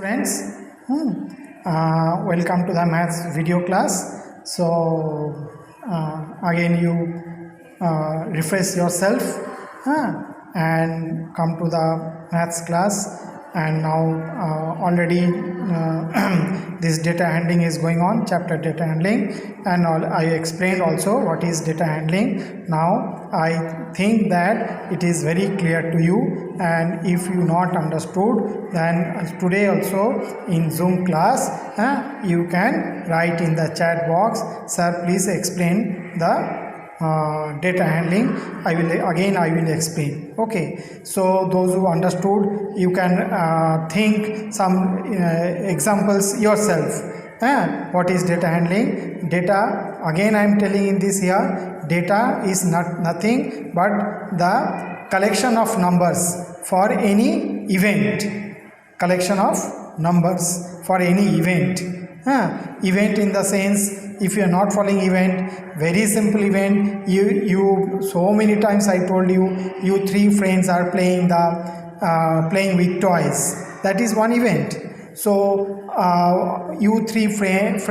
Students, welcome to the maths video class. So again you refresh yourself and come to the maths class. And now already this data handling is going on, chapter data handling, and I explained also what is data handling. Now I think that it is very clear to you, and if you not understood, then today also in Zoom class you can write in the chat box, sir please explain the data handling. I will explain. Okay, so those who understood, you can think some examples yourself. What is data handling? Data, again I am telling in this here, data is nothing but the collection of numbers for any event. Collection of numbers for any event. Event in the sense, if you are not following event, very simple event, you so many times I told you three friends are playing with toys. That is one event. So you three friends,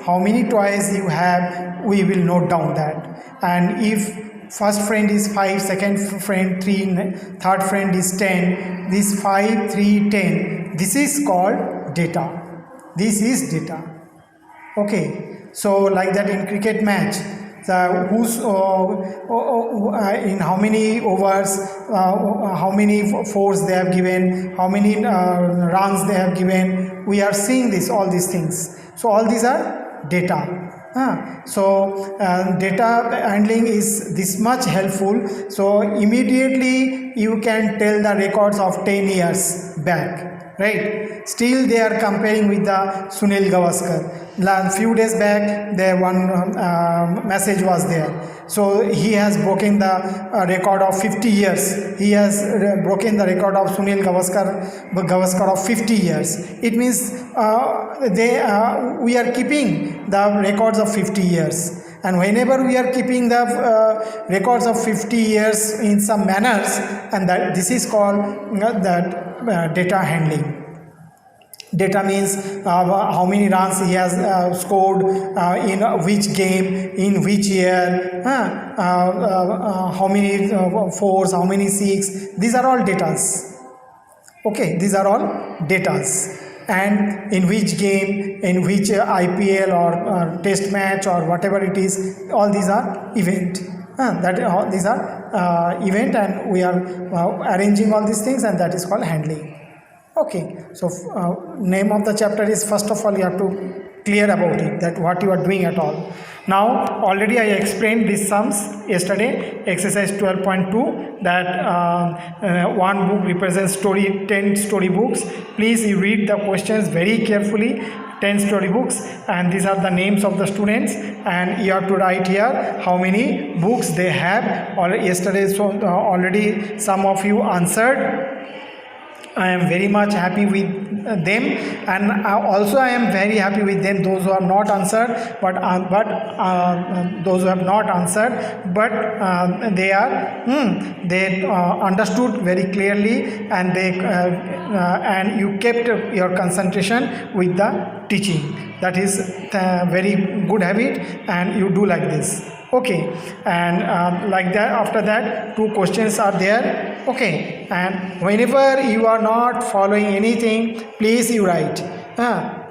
how many toys you have, we will note down that. And if first friend is 5, second friend 3, third friend is 10, this 5, 3, 10, this is called data. This is data. Okay, so like that in cricket match, in how many overs, how many fours they have given, how many runs they have given, we are seeing all these things. So all these are data. So data handling is this much helpful. So immediately you can tell the records of 10 years back, right? Still they are comparing with the Sunil Gavaskar. Few days back there one message was there. So he has broken the record of 50 years. He has broken the record of Sunil Gavaskar of 50 years. It means we are keeping the records of 50 years. And whenever we are keeping the records of 50 years in some manners, and that this is called data handling. Data means how many runs he has scored in which game, in which year, how many fours, how many six. These are all datas. Okay, these are all datas. And in which game, in which IPL or test match or whatever it is, all these are event. These are event, and we are arranging all these things, and that is called handling. Okay, so name of the chapter is, first of all you have to clear about it, that what you are doing at all. Now already I explained these sums yesterday, exercise 12.2, that one book represents 10 story books. Please you read the questions very carefully. 10 story books, and these are the names of the students, and you have to write here how many books they have. Or yesterday, so already some of you answered. I am very much happy with them, and also I am very happy with them, those who have not answered, but those who have not answered, but they understood very clearly, and and you kept your concentration with the teaching. That is very good habit, and you do like this. Okay, and like that, after that 2 questions are there. Okay, and whenever you are not following anything, please you write,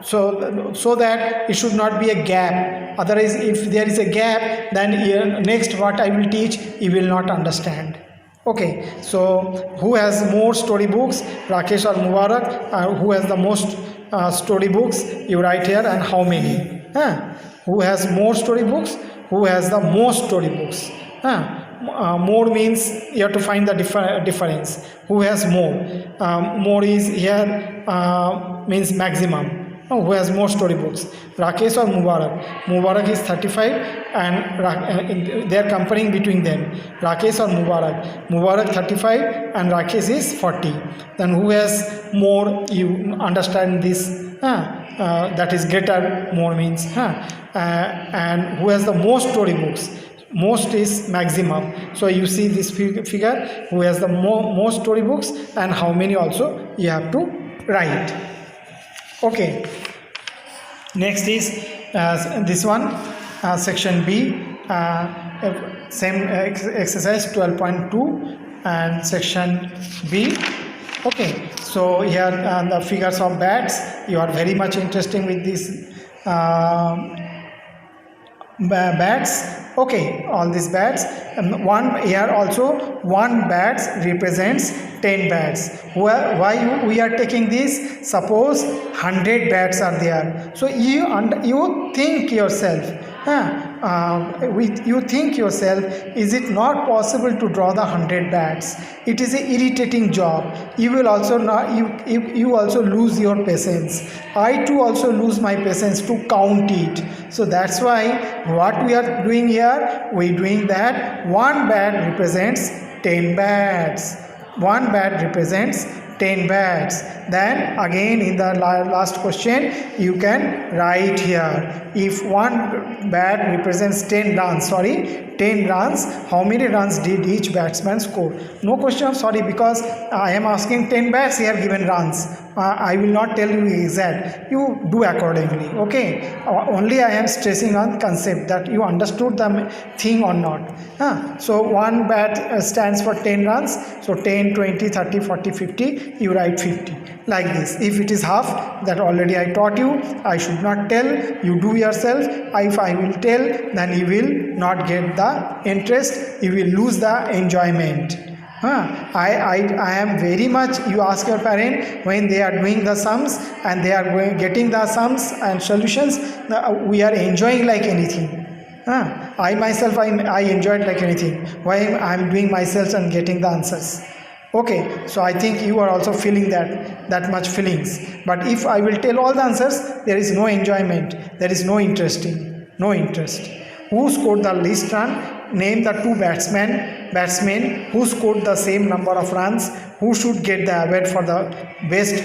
so that it should not be a gap. Otherwise, if there is a gap, then next what I will teach you will not understand. Okay, so who has more storybooks, Rakesh or Mubarak? Who has the most storybooks? You write here, and how many? Who has more storybooks? Who has the most storybooks? More means you have to find the difference. Who has more? More is here means maximum. Who has more storybooks? Rakesh or Mubarak? Mubarak is 35, and they are comparing between them. Rakesh or Mubarak? Mubarak 35 and Rakesh is 40. Then who has more? You understand this? That is greater. More means. And who has the most storybooks? Most is maximum. So you see this figure, who has the most storybooks, and how many also you have to write. Okay, next is this one, section B, same exercise 12.2 and section B. Okay, so here the figures of bats. You are very much interested with this bats. Okay, all these bats. One here also, one bat represents 10 bats. Why we are taking this? Suppose 100 bats are there. So you think yourself, you think yourself, is it not possible to draw the 100 bats? It is an irritating job. You will also not, you also lose your patience. I too also lose my patience to count it. So that's why what we are doing here, we doing that one bat represents 10 bats. One bat represents 10 bats. Then again in the last question you can write here, if one bat represents 10 runs, 10 runs, how many runs did each batsman score? No question, because I am asking 10 bats here given runs. I will not tell you exact, you do accordingly. Okay, only I am stressing on concept that you understood the thing or not. So one bat stands for 10 runs, so 10, 20, 30, 40, 50, you write 50 like this. If it is half, that already I taught you, I should not tell, you do yourself. If I will tell, then you will not get the interest, you will lose the enjoyment. I am very much, you ask your parent when they are doing the sums and they are getting the sums and solutions, we are enjoying like anything. I myself, I enjoyed like anything. Why I am doing myself and getting the answers. Okay, so I think you are also feeling that much feelings. But if I will tell all the answers, there is no enjoyment, there is no interest. Who scored the least run? Name the two batsmen who scored the same number of runs. Who should get the award for the best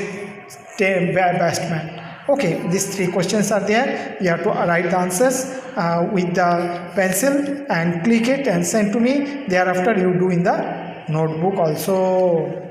batsman? Okay, these three questions are there. You have to write the answers with the pencil and click it and send to me. Thereafter you do in the notebook also.